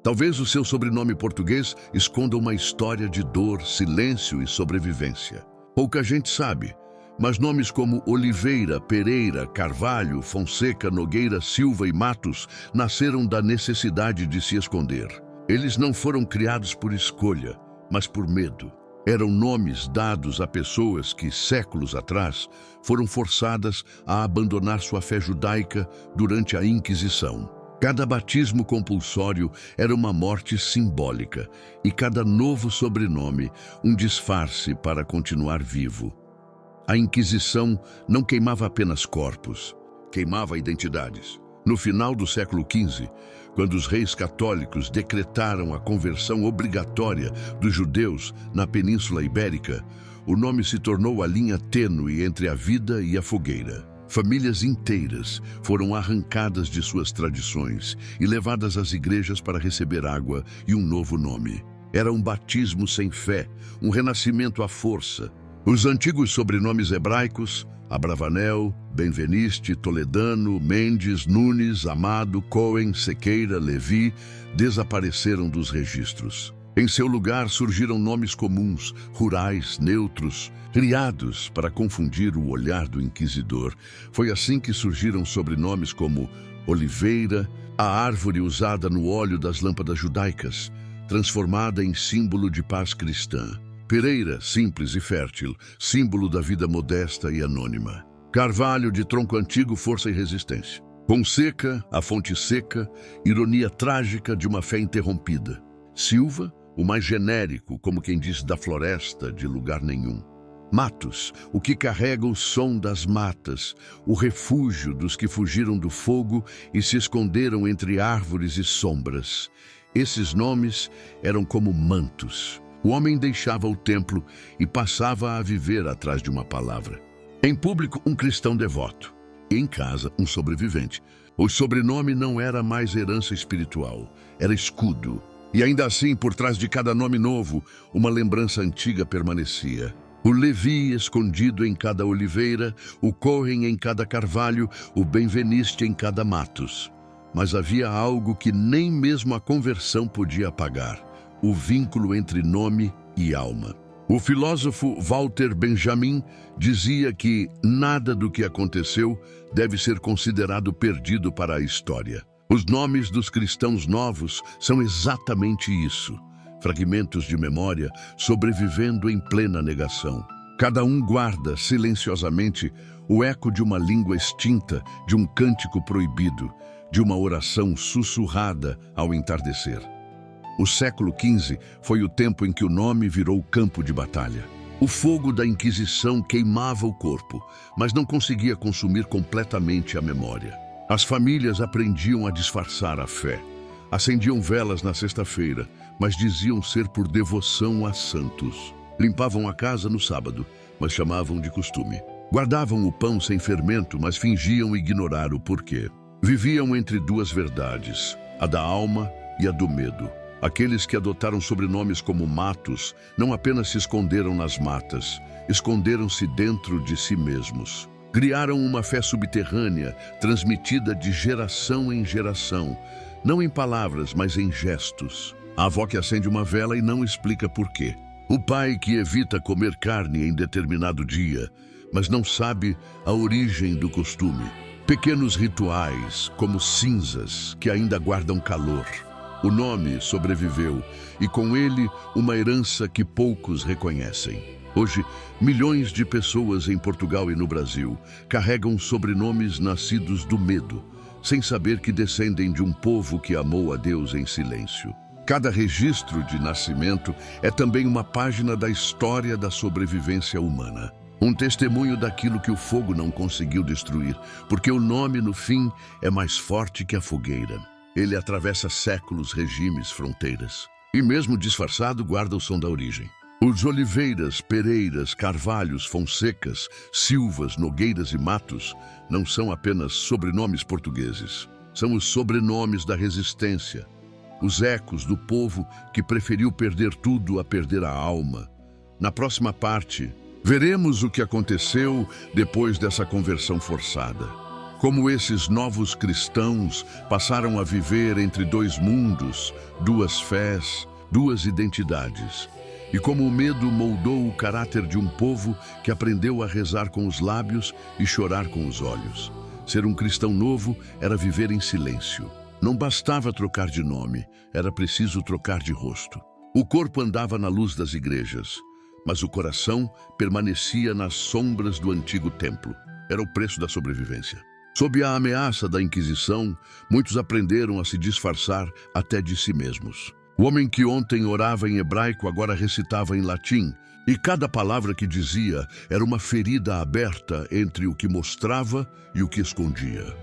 Talvez o seu sobrenome português esconda uma história de dor, silêncio e sobrevivência. Pouca gente sabe, mas nomes como Oliveira, Pereira, Carvalho, Fonseca, Nogueira, Silva e Matos nasceram da necessidade de se esconder. Eles não foram criados por escolha, mas por medo. Eram nomes dados a pessoas que, séculos atrás, foram forçadas a abandonar sua fé judaica durante a Inquisição. Cada batismo compulsório era uma morte simbólica e cada novo sobrenome um disfarce para continuar vivo. A Inquisição não queimava apenas corpos, queimava identidades. No final do século XV, quando os reis católicos decretaram a conversão obrigatória dos judeus na Península Ibérica, o nome se tornou a linha tênue entre a vida e a fogueira. Famílias inteiras foram arrancadas de suas tradições e levadas às igrejas para receber água e um novo nome. Era um batismo sem fé, um renascimento à força. Os antigos sobrenomes hebraicos, Abravanel, Benveniste, Toledano, Mendes, Nunes, Amado, Cohen, Sequeira, Levi, desapareceram dos registros. Em seu lugar surgiram nomes comuns, rurais, neutros, criados para confundir o olhar do inquisidor. Foi assim que surgiram sobrenomes como Oliveira, a árvore usada no óleo das lâmpadas judaicas, transformada em símbolo de paz cristã. Pereira, simples e fértil, símbolo da vida modesta e anônima. Carvalho, de tronco antigo, força e resistência. Fonseca, a fonte seca, ironia trágica de uma fé interrompida. Silva, o mais genérico, como quem diz da floresta, de lugar nenhum. Matos, o que carrega o som das matas, o refúgio dos que fugiram do fogo e se esconderam entre árvores e sombras. Esses nomes eram como mantos. O homem deixava o templo e passava a viver atrás de uma palavra. Em público, um cristão devoto. Em casa, um sobrevivente. O sobrenome não era mais herança espiritual, era escudo. E ainda assim, por trás de cada nome novo, uma lembrança antiga permanecia. O Levi escondido em cada oliveira, o Cohen em cada carvalho, o Benveniste em cada Matos. Mas havia algo que nem mesmo a conversão podia apagar: o vínculo entre nome e alma. O filósofo Walter Benjamin dizia que nada do que aconteceu deve ser considerado perdido para a história. Os nomes dos cristãos novos são exatamente isso: fragmentos de memória sobrevivendo em plena negação. Cada um guarda silenciosamente o eco de uma língua extinta, de um cântico proibido, de uma oração sussurrada ao entardecer. O século XV foi o tempo em que o nome virou campo de batalha. O fogo da Inquisição queimava o corpo, mas não conseguia consumir completamente a memória. As famílias aprendiam a disfarçar a fé. Acendiam velas na sexta-feira, mas diziam ser por devoção a santos. Limpavam a casa no sábado, mas chamavam de costume. Guardavam o pão sem fermento, mas fingiam ignorar o porquê. Viviam entre duas verdades, a da alma e a do medo. Aqueles que adotaram sobrenomes como Matos não apenas se esconderam nas matas, esconderam-se dentro de si mesmos. Criaram uma fé subterrânea, transmitida de geração em geração, não em palavras, mas em gestos. A avó que acende uma vela e não explica porquê. O pai que evita comer carne em determinado dia, mas não sabe a origem do costume. Pequenos rituais, como cinzas, que ainda guardam calor. O nome sobreviveu e com ele uma herança que poucos reconhecem. Hoje, milhões de pessoas em Portugal e no Brasil carregam sobrenomes nascidos do medo, sem saber que descendem de um povo que amou a Deus em silêncio. Cada registro de nascimento é também uma página da história da sobrevivência humana. Um testemunho daquilo que o fogo não conseguiu destruir, porque o nome, no fim, é mais forte que a fogueira. Ele atravessa séculos, regimes, fronteiras. E mesmo disfarçado, guarda o som da origem. Os Oliveiras, Pereiras, Carvalhos, Fonsecas, Silvas, Nogueiras e Matos não são apenas sobrenomes portugueses. São os sobrenomes da resistência. Os ecos do povo que preferiu perder tudo a perder a alma. Na próxima parte, veremos o que aconteceu depois dessa conversão forçada. Como esses novos cristãos passaram a viver entre dois mundos, duas fés, duas identidades. E como o medo moldou o caráter de um povo que aprendeu a rezar com os lábios e chorar com os olhos. Ser um cristão novo era viver em silêncio. Não bastava trocar de nome, era preciso trocar de rosto. O corpo andava na luz das igrejas, mas o coração permanecia nas sombras do antigo templo. Era o preço da sobrevivência. Sob a ameaça da Inquisição, muitos aprenderam a se disfarçar até de si mesmos. O homem que ontem orava em hebraico agora recitava em latim, e cada palavra que dizia era uma ferida aberta entre o que mostrava e o que escondia.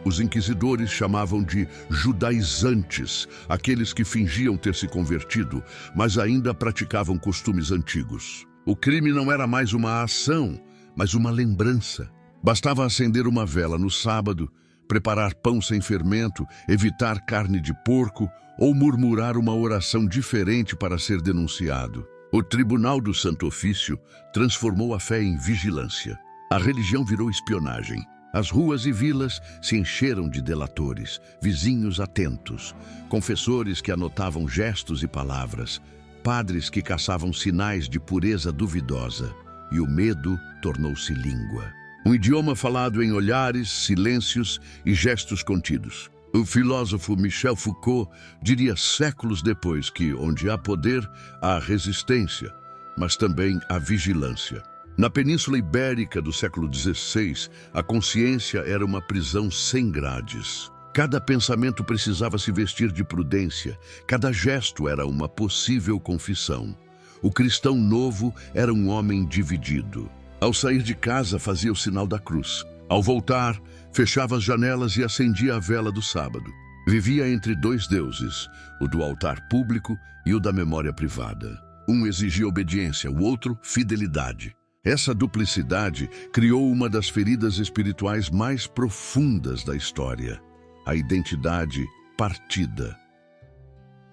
Os inquisidores chamavam de judaizantes, aqueles que fingiam ter se convertido, mas ainda praticavam costumes antigos. O crime não era mais uma ação, mas uma lembrança. Bastava acender uma vela no sábado, preparar pão sem fermento, evitar carne de porco ou murmurar uma oração diferente para ser denunciado. O Tribunal do Santo Ofício transformou a fé em vigilância. A religião virou espionagem. As ruas e vilas se encheram de delatores, vizinhos atentos, confessores que anotavam gestos e palavras, padres que caçavam sinais de pureza duvidosa, e o medo tornou-se língua. Um idioma falado em olhares, silêncios e gestos contidos. O filósofo Michel Foucault diria séculos depois que, onde há poder, há resistência, mas também há vigilância. Na Península Ibérica do século XVI, a consciência era uma prisão sem grades. Cada pensamento precisava se vestir de prudência, cada gesto era uma possível confissão. O cristão novo era um homem dividido. Ao sair de casa, fazia o sinal da cruz. Ao voltar, fechava as janelas e acendia a vela do sábado. Vivia entre dois deuses, o do altar público e o da memória privada. Um exigia obediência, o outro, fidelidade. Essa duplicidade criou uma das feridas espirituais mais profundas da história, a identidade partida.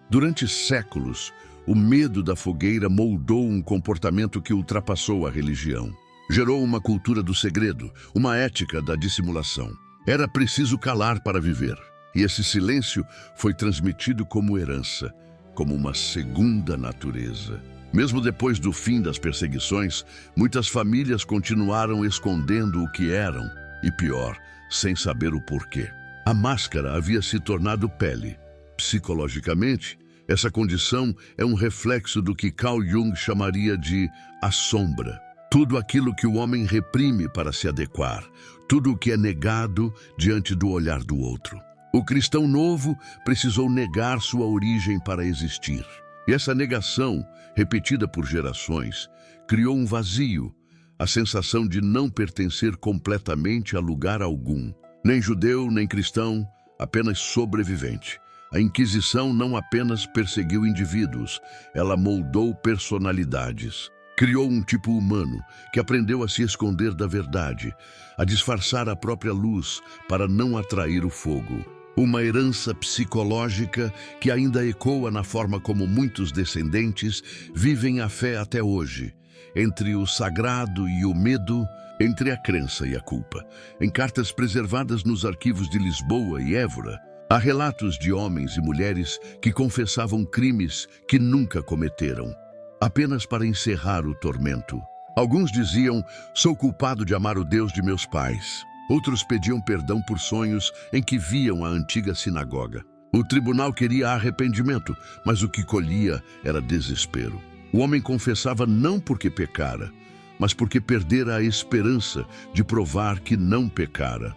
Durante séculos, o medo da fogueira moldou um comportamento que ultrapassou a religião. Gerou uma cultura do segredo, uma ética da dissimulação. Era preciso calar para viver. E esse silêncio foi transmitido como herança, como uma segunda natureza. Mesmo depois do fim das perseguições, muitas famílias continuaram escondendo o que eram, e pior, sem saber o porquê. A máscara havia se tornado pele. Psicologicamente, essa condição é um reflexo do que Carl Jung chamaria de a sombra. Tudo aquilo que o homem reprime para se adequar, tudo o que é negado diante do olhar do outro. O cristão novo precisou negar sua origem para existir. E essa negação, repetida por gerações, criou um vazio, a sensação de não pertencer completamente a lugar algum. Nem judeu, nem cristão, apenas sobrevivente. A Inquisição não apenas perseguiu indivíduos, ela moldou personalidades. Criou um tipo humano que aprendeu a se esconder da verdade, a disfarçar a própria luz para não atrair o fogo. Uma herança psicológica que ainda ecoa na forma como muitos descendentes vivem a fé até hoje, entre o sagrado e o medo, entre a crença e a culpa. Em cartas preservadas nos arquivos de Lisboa e Évora, há relatos de homens e mulheres que confessavam crimes que nunca cometeram, apenas para encerrar o tormento. Alguns diziam, sou culpado de amar o Deus de meus pais. Outros pediam perdão por sonhos em que viam a antiga sinagoga. O tribunal queria arrependimento, mas o que colhia era desespero. O homem confessava não porque pecara, mas porque perdera a esperança de provar que não pecara.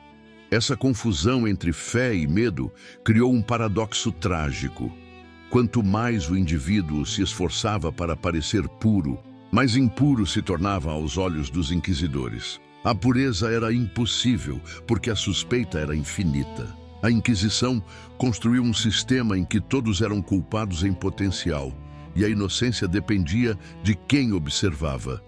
Essa confusão entre fé e medo criou um paradoxo trágico. Quanto mais o indivíduo se esforçava para parecer puro, mais impuro se tornava aos olhos dos inquisidores. A pureza era impossível, porque a suspeita era infinita. A Inquisição construiu um sistema em que todos eram culpados em potencial, e a inocência dependia de quem observava.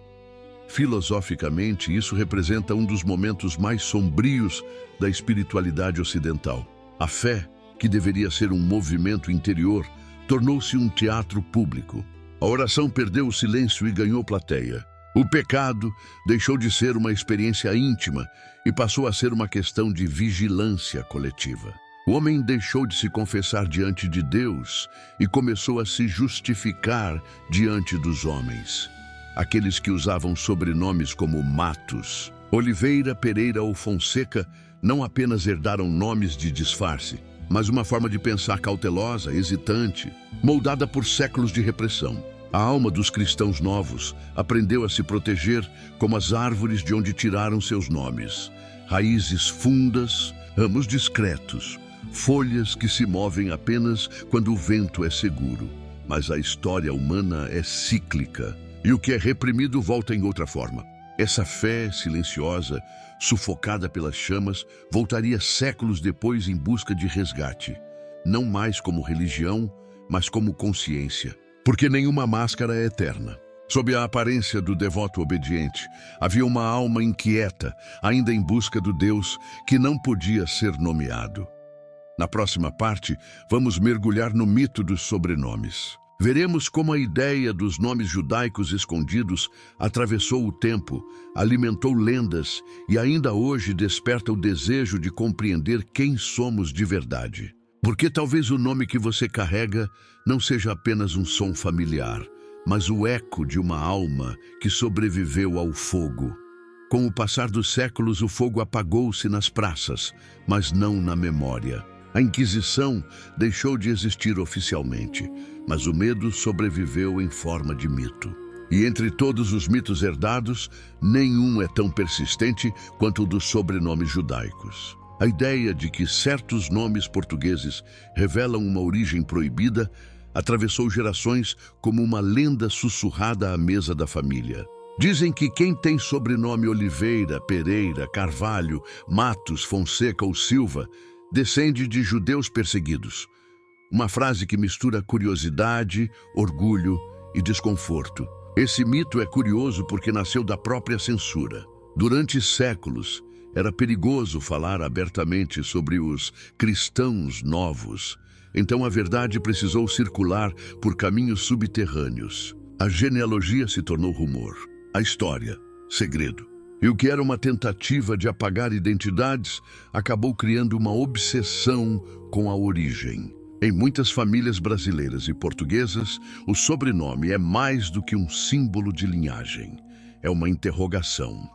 Filosoficamente, isso representa um dos momentos mais sombrios da espiritualidade ocidental. A fé, que deveria ser um movimento interior, tornou-se um teatro público. A oração perdeu o silêncio e ganhou plateia. O pecado deixou de ser uma experiência íntima e passou a ser uma questão de vigilância coletiva. O homem deixou de se confessar diante de Deus e começou a se justificar diante dos homens. Aqueles que usavam sobrenomes como Matos, Oliveira, Pereira ou Fonseca não apenas herdaram nomes de disfarce, mas uma forma de pensar cautelosa, hesitante, moldada por séculos de repressão. A alma dos cristãos novos aprendeu a se proteger como as árvores de onde tiraram seus nomes. Raízes fundas, ramos discretos, folhas que se movem apenas quando o vento é seguro. Mas a história humana é cíclica e o que é reprimido volta em outra forma. Essa fé silenciosa, sufocada pelas chamas, voltaria séculos depois em busca de resgate. Não mais como religião, mas como consciência. Porque nenhuma máscara é eterna. Sob a aparência do devoto obediente, havia uma alma inquieta, ainda em busca do Deus que não podia ser nomeado. Na próxima parte, vamos mergulhar no mito dos sobrenomes. Veremos como a ideia dos nomes judaicos escondidos atravessou o tempo, alimentou lendas e ainda hoje desperta o desejo de compreender quem somos de verdade. Porque talvez o nome que você carrega não seja apenas um som familiar, mas o eco de uma alma que sobreviveu ao fogo. Com o passar dos séculos, o fogo apagou-se nas praças, mas não na memória. A Inquisição deixou de existir oficialmente, mas o medo sobreviveu em forma de mito. E entre todos os mitos herdados, nenhum é tão persistente quanto o dos sobrenomes judaicos. A ideia de que certos nomes portugueses revelam uma origem proibida atravessou gerações como uma lenda sussurrada à mesa da família. Dizem que quem tem sobrenome Oliveira, Pereira, Carvalho, Matos, Fonseca ou Silva descende de judeus perseguidos. Uma frase que mistura curiosidade, orgulho e desconforto. Esse mito é curioso porque nasceu da própria censura. Durante séculos, era perigoso falar abertamente sobre os cristãos novos. Então a verdade precisou circular por caminhos subterrâneos. A genealogia se tornou rumor, a história, segredo. E o que era uma tentativa de apagar identidades acabou criando uma obsessão com a origem. Em muitas famílias brasileiras e portuguesas, o sobrenome é mais do que um símbolo de linhagem. É uma interrogação.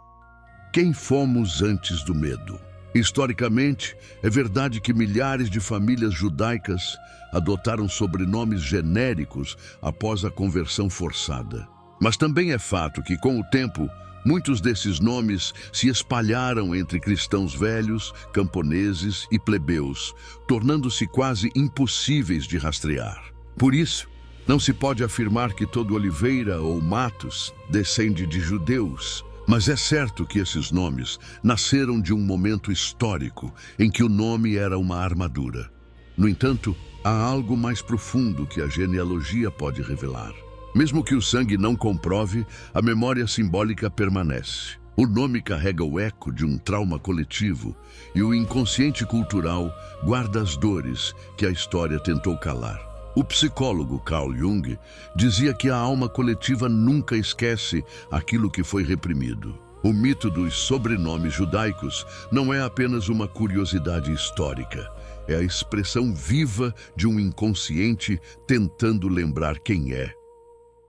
Quem fomos antes do medo? Historicamente, é verdade que milhares de famílias judaicas adotaram sobrenomes genéricos após a conversão forçada. Mas também é fato que, com o tempo, muitos desses nomes se espalharam entre cristãos velhos, camponeses e plebeus, tornando-se quase impossíveis de rastrear. Por isso, não se pode afirmar que todo Oliveira ou Matos descende de judeus. Mas é certo que esses nomes nasceram de um momento histórico em que o nome era uma armadura. No entanto, há algo mais profundo que a genealogia pode revelar. Mesmo que o sangue não comprove, a memória simbólica permanece. O nome carrega o eco de um trauma coletivo e o inconsciente cultural guarda as dores que a história tentou calar. O psicólogo Carl Jung dizia que a alma coletiva nunca esquece aquilo que foi reprimido. O mito dos sobrenomes judaicos não é apenas uma curiosidade histórica, é a expressão viva de um inconsciente tentando lembrar quem é.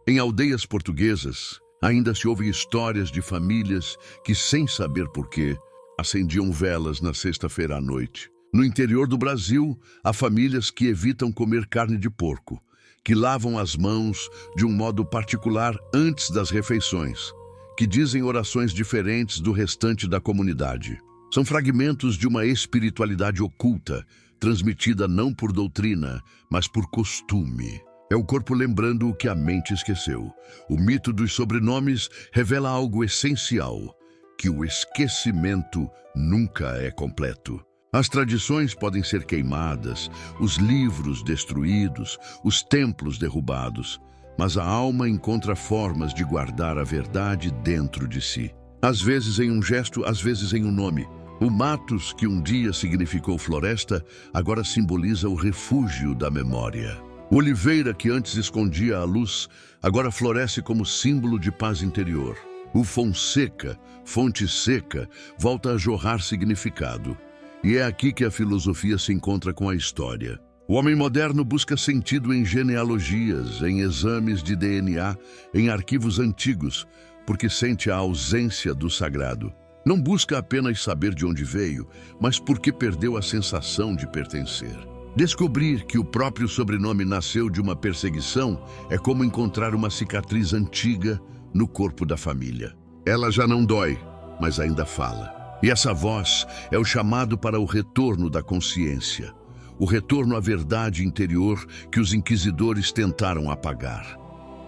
Em aldeias portuguesas, ainda se ouvem histórias de famílias que, sem saber porquê, acendiam velas na sexta-feira à noite. No interior do Brasil, há famílias que evitam comer carne de porco, que lavam as mãos de um modo particular antes das refeições, que dizem orações diferentes do restante da comunidade. São fragmentos de uma espiritualidade oculta, transmitida não por doutrina, mas por costume. É o corpo lembrando o que a mente esqueceu. O mito dos sobrenomes revela algo essencial, que o esquecimento nunca é completo. As tradições podem ser queimadas, os livros destruídos, os templos derrubados, mas a alma encontra formas de guardar a verdade dentro de si. Às vezes em um gesto, às vezes em um nome. O Matos, que um dia significou floresta, agora simboliza o refúgio da memória. O Oliveira, que antes escondia a luz, agora floresce como símbolo de paz interior. O Fonseca, fonte seca, volta a jorrar significado. E é aqui que a filosofia se encontra com a história. O homem moderno busca sentido em genealogias, em exames de DNA, em arquivos antigos, porque sente a ausência do sagrado. Não busca apenas saber de onde veio, mas porque perdeu a sensação de pertencer. Descobrir que o próprio sobrenome nasceu de uma perseguição é como encontrar uma cicatriz antiga no corpo da família. Ela já não dói, mas ainda fala. E essa voz é o chamado para o retorno da consciência, o retorno à verdade interior que os inquisidores tentaram apagar.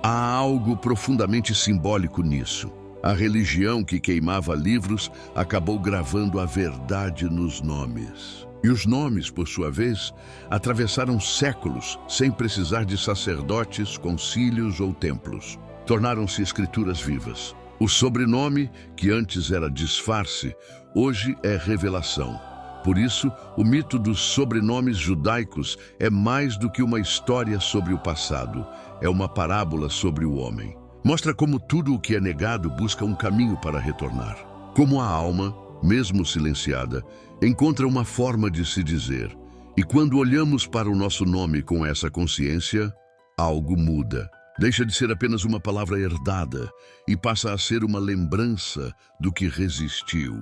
Há algo profundamente simbólico nisso. A religião que queimava livros acabou gravando a verdade nos nomes. E os nomes, por sua vez, atravessaram séculos sem precisar de sacerdotes, concílios ou templos. Tornaram-se escrituras vivas. O sobrenome, que antes era disfarce, hoje é revelação. Por isso, o mito dos sobrenomes judaicos é mais do que uma história sobre o passado, é uma parábola sobre o homem. Mostra como tudo o que é negado busca um caminho para retornar. Como a alma, mesmo silenciada, encontra uma forma de se dizer. E quando olhamos para o nosso nome com essa consciência, algo muda. Deixa de ser apenas uma palavra herdada e passa a ser uma lembrança do que resistiu.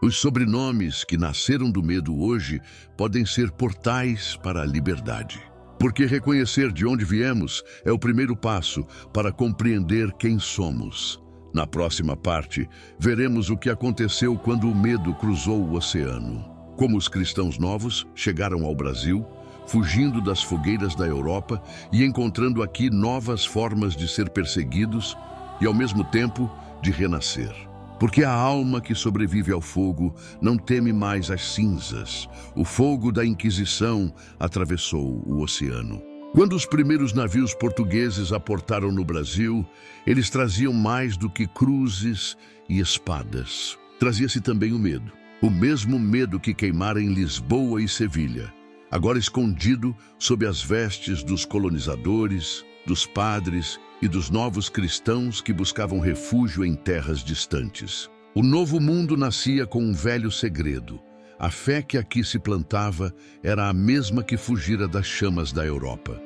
Os sobrenomes que nasceram do medo hoje podem ser portais para a liberdade. Porque reconhecer de onde viemos é o primeiro passo para compreender quem somos. Na próxima parte, veremos o que aconteceu quando o medo cruzou o oceano. Como os cristãos novos chegaram ao Brasil, fugindo das fogueiras da Europa e encontrando aqui novas formas de ser perseguidos e, ao mesmo tempo, de renascer. Porque a alma que sobrevive ao fogo não teme mais as cinzas. O fogo da Inquisição atravessou o oceano. Quando os primeiros navios portugueses aportaram no Brasil, eles traziam mais do que cruzes e espadas. Trazia-se também o medo. O mesmo medo que queimara em Lisboa e Sevilha. Agora escondido sob as vestes dos colonizadores, dos padres e dos novos cristãos que buscavam refúgio em terras distantes. O novo mundo nascia com um velho segredo. A fé que aqui se plantava era a mesma que fugira das chamas da Europa.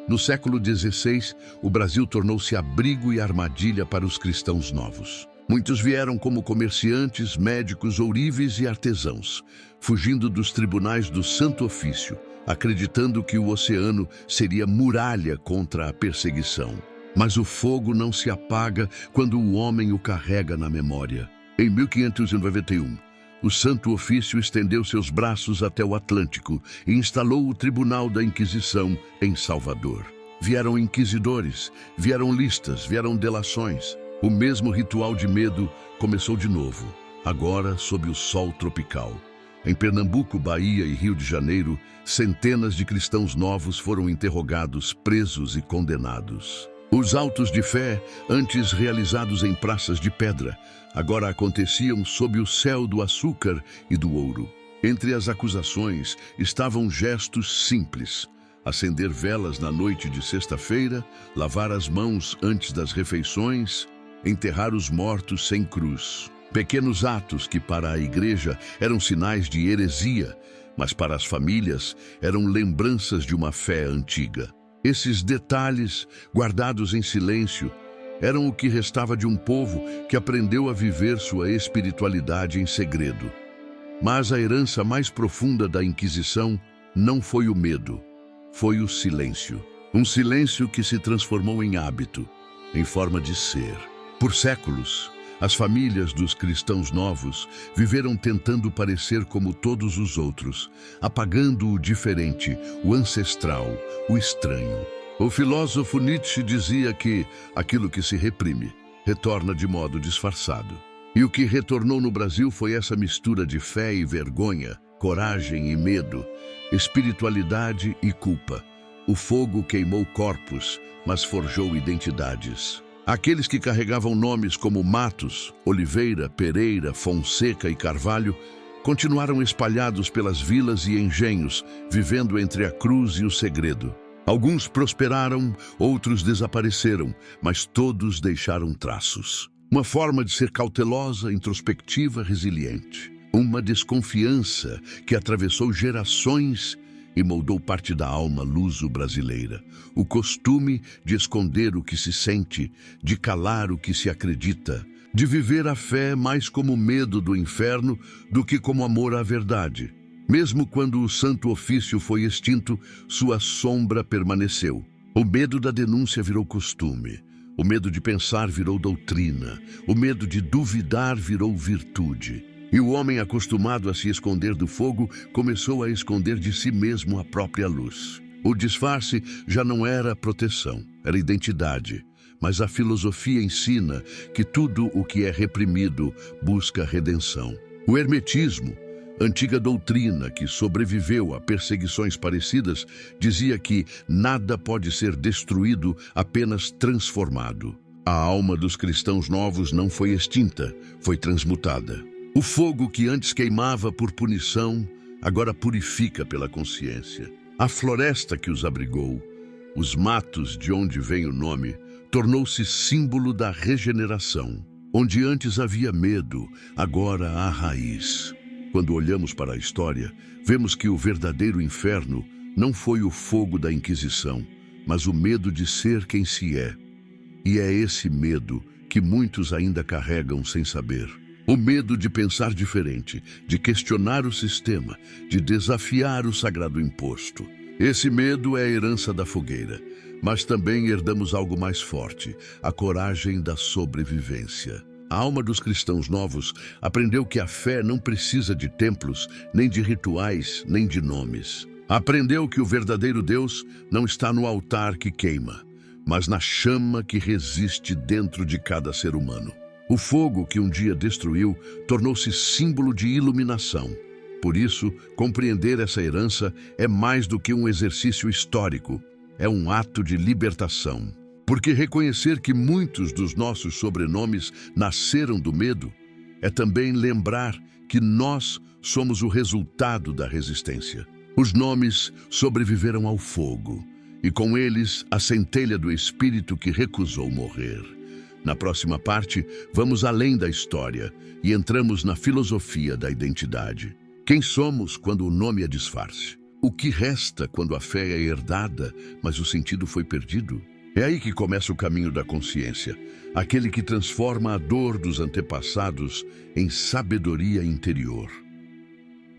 No século XVI, o Brasil tornou-se abrigo e armadilha para os cristãos novos. Muitos vieram como comerciantes, médicos, ourives e artesãos, fugindo dos tribunais do Santo Ofício, acreditando que o oceano seria muralha contra a perseguição. Mas o fogo não se apaga quando o homem o carrega na memória. Em 1591, o Santo Ofício estendeu seus braços até o Atlântico e instalou o Tribunal da Inquisição em Salvador. Vieram inquisidores, vieram listas, vieram delações. O mesmo ritual de medo começou de novo, agora sob o sol tropical. Em Pernambuco, Bahia e Rio de Janeiro, centenas de cristãos novos foram interrogados, presos e condenados. Os autos de fé, antes realizados em praças de pedra, agora aconteciam sob o céu do açúcar e do ouro. Entre as acusações estavam gestos simples: acender velas na noite de sexta-feira, lavar as mãos antes das refeições, enterrar os mortos sem cruz. Pequenos atos que para a igreja eram sinais de heresia, mas para as famílias eram lembranças de uma fé antiga. Esses detalhes, guardados em silêncio, eram o que restava de um povo que aprendeu a viver sua espiritualidade em segredo. Mas a herança mais profunda da Inquisição não foi o medo, foi o silêncio. Um silêncio que se transformou em hábito, em forma de ser. Por séculos, as famílias dos cristãos novos viveram tentando parecer como todos os outros, apagando o diferente, o ancestral, o estranho. O filósofo Nietzsche dizia que aquilo que se reprime retorna de modo disfarçado. E o que retornou no Brasil foi essa mistura de fé e vergonha, coragem e medo, espiritualidade e culpa. O fogo queimou corpos, mas forjou identidades. Aqueles que carregavam nomes como Matos, Oliveira, Pereira, Fonseca e Carvalho continuaram espalhados pelas vilas e engenhos, vivendo entre a cruz e o segredo. Alguns prosperaram, outros desapareceram, mas todos deixaram traços. Uma forma de ser cautelosa, introspectiva, resiliente. Uma desconfiança que atravessou gerações e moldou parte da alma luso-brasileira. O costume de esconder o que se sente, de calar o que se acredita, de viver a fé mais como medo do inferno do que como amor à verdade. Mesmo quando o Santo Ofício foi extinto, sua sombra permaneceu. O medo da denúncia virou costume. O medo de pensar virou doutrina. O medo de duvidar virou virtude. E o homem acostumado a se esconder do fogo começou a esconder de si mesmo a própria luz. O disfarce já não era proteção, era identidade. Mas a filosofia ensina que tudo o que é reprimido busca redenção. O hermetismo, antiga doutrina que sobreviveu a perseguições parecidas, dizia que nada pode ser destruído, apenas transformado. A alma dos cristãos novos não foi extinta, foi transmutada. O fogo que antes queimava por punição, agora purifica pela consciência. A floresta que os abrigou, os matos de onde vem o nome, tornou-se símbolo da regeneração. Onde antes havia medo, agora há raiz. Quando olhamos para a história, vemos que o verdadeiro inferno não foi o fogo da Inquisição, mas o medo de ser quem se é. E é esse medo que muitos ainda carregam sem saber. O medo de pensar diferente, de questionar o sistema, de desafiar o sagrado imposto. Esse medo é a herança da fogueira, mas também herdamos algo mais forte, a coragem da sobrevivência. A alma dos cristãos novos aprendeu que a fé não precisa de templos, nem de rituais, nem de nomes. Aprendeu que o verdadeiro Deus não está no altar que queima, mas na chama que resiste dentro de cada ser humano. O fogo que um dia destruiu tornou-se símbolo de iluminação. Por isso, compreender essa herança é mais do que um exercício histórico, é um ato de libertação. Porque reconhecer que muitos dos nossos sobrenomes nasceram do medo é também lembrar que nós somos o resultado da resistência. Os nomes sobreviveram ao fogo e com eles a centelha do espírito que recusou morrer. Na próxima parte, vamos além da história e entramos na filosofia da identidade. Quem somos quando o nome é disfarce? O que resta quando a fé é herdada, mas o sentido foi perdido? É aí que começa o caminho da consciência, aquele que transforma a dor dos antepassados em sabedoria interior.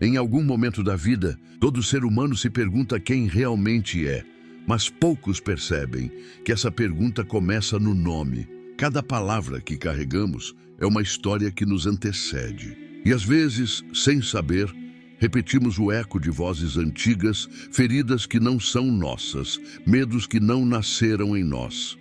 Em algum momento da vida, todo ser humano se pergunta quem realmente é, mas poucos percebem que essa pergunta começa no nome. Cada palavra que carregamos é uma história que nos antecede. E às vezes, sem saber, repetimos o eco de vozes antigas, feridas que não são nossas, medos que não nasceram em nós.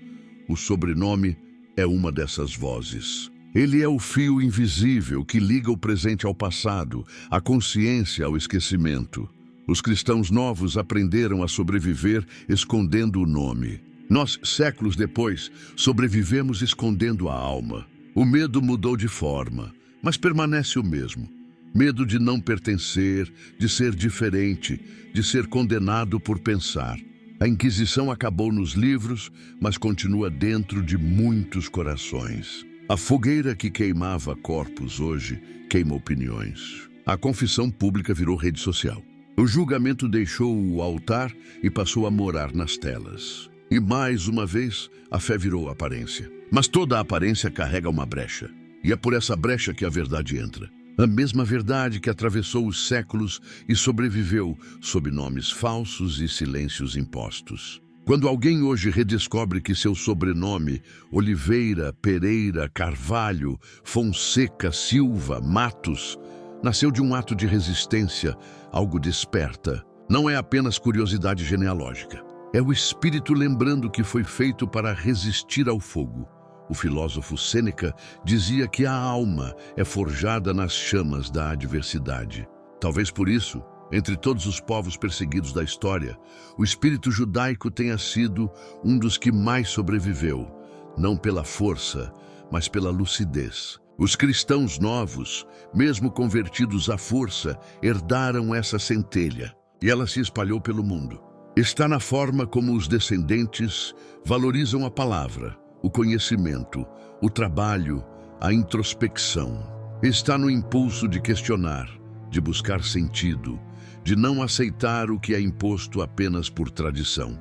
O sobrenome é uma dessas vozes. Ele é o fio invisível que liga o presente ao passado, a consciência ao esquecimento. Os cristãos novos aprenderam a sobreviver escondendo o nome. Nós, séculos depois, sobrevivemos escondendo a alma. O medo mudou de forma, mas permanece o mesmo. Medo de não pertencer, de ser diferente, de ser condenado por pensar. A Inquisição acabou nos livros, mas continua dentro de muitos corações. A fogueira que queimava corpos hoje queima opiniões. A confissão pública virou rede social. O julgamento deixou o altar e passou a morar nas telas. E mais uma vez, a fé virou aparência. Mas toda a aparência carrega uma brecha. E é por essa brecha que a verdade entra. A mesma verdade que atravessou os séculos e sobreviveu sob nomes falsos e silêncios impostos. Quando alguém hoje redescobre que seu sobrenome, Oliveira, Pereira, Carvalho, Fonseca, Silva, Matos, nasceu de um ato de resistência, algo desperta. Não é apenas curiosidade genealógica. É o espírito lembrando que foi feito para resistir ao fogo. O filósofo Sêneca dizia que a alma é forjada nas chamas da adversidade. Talvez por isso, entre todos os povos perseguidos da história, o espírito judaico tenha sido um dos que mais sobreviveu, não pela força, mas pela lucidez. Os cristãos novos, mesmo convertidos à força, herdaram essa centelha, e ela se espalhou pelo mundo. Está na forma como os descendentes valorizam a palavra, o conhecimento, o trabalho, a introspecção. Está no impulso de questionar, de buscar sentido, de não aceitar o que é imposto apenas por tradição.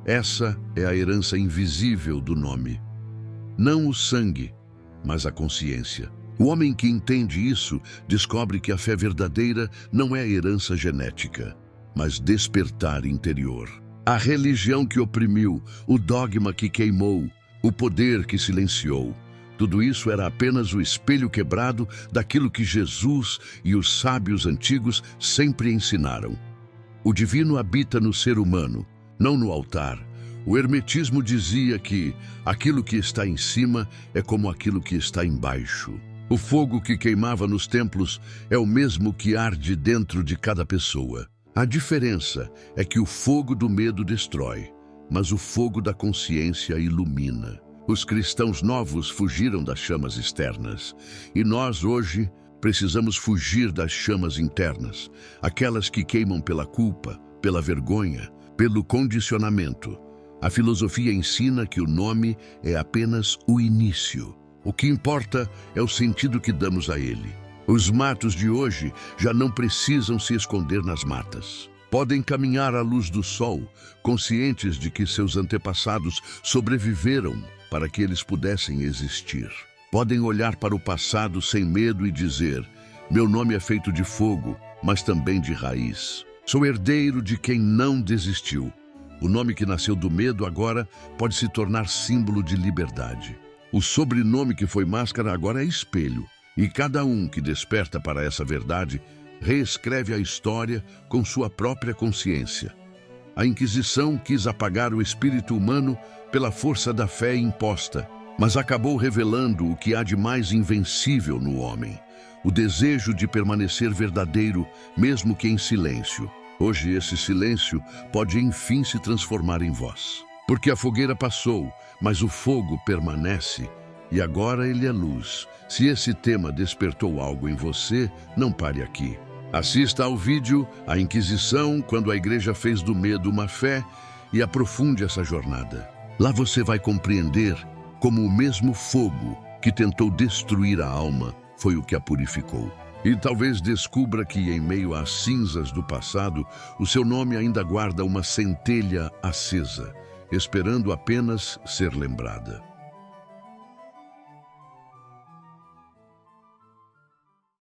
Essa é a herança invisível do nome. Não o sangue, mas a consciência. O homem que entende isso descobre que a fé verdadeira não é herança genética, mas despertar interior. A religião que oprimiu, o dogma que queimou, o poder que silenciou, tudo isso era apenas o espelho quebrado daquilo que Jesus e os sábios antigos sempre ensinaram. O divino habita no ser humano, não no altar. O hermetismo dizia que aquilo que está em cima é como aquilo que está embaixo. O fogo que queimava nos templos é o mesmo que arde dentro de cada pessoa. A diferença é que o fogo do medo destrói, mas o fogo da consciência ilumina. Os cristãos novos fugiram das chamas externas, e nós hoje precisamos fugir das chamas internas, aquelas que queimam pela culpa, pela vergonha, pelo condicionamento. A filosofia ensina que o nome é apenas o início. O que importa é o sentido que damos a ele. Os matos de hoje já não precisam se esconder nas matas. Podem caminhar à luz do sol, conscientes de que seus antepassados sobreviveram para que eles pudessem existir. Podem olhar para o passado sem medo e dizer: meu nome é feito de fogo, mas também de raiz. Sou herdeiro de quem não desistiu. O nome que nasceu do medo agora pode se tornar símbolo de liberdade. O sobrenome que foi máscara agora é espelho. E cada um que desperta para essa verdade reescreve a história com sua própria consciência. A Inquisição quis apagar o espírito humano pela força da fé imposta, mas acabou revelando o que há de mais invencível no homem: o desejo de permanecer verdadeiro, mesmo que em silêncio. Hoje esse silêncio pode enfim se transformar em voz. Porque a fogueira passou, mas o fogo permanece, e agora ele é luz. Se esse tema despertou algo em você, não pare aqui. Assista ao vídeo A Inquisição, quando a igreja fez do medo uma fé, e aprofunde essa jornada. Lá você vai compreender como o mesmo fogo que tentou destruir a alma foi o que a purificou. E talvez descubra que, em meio às cinzas do passado, o seu nome ainda guarda uma centelha acesa, esperando apenas ser lembrada.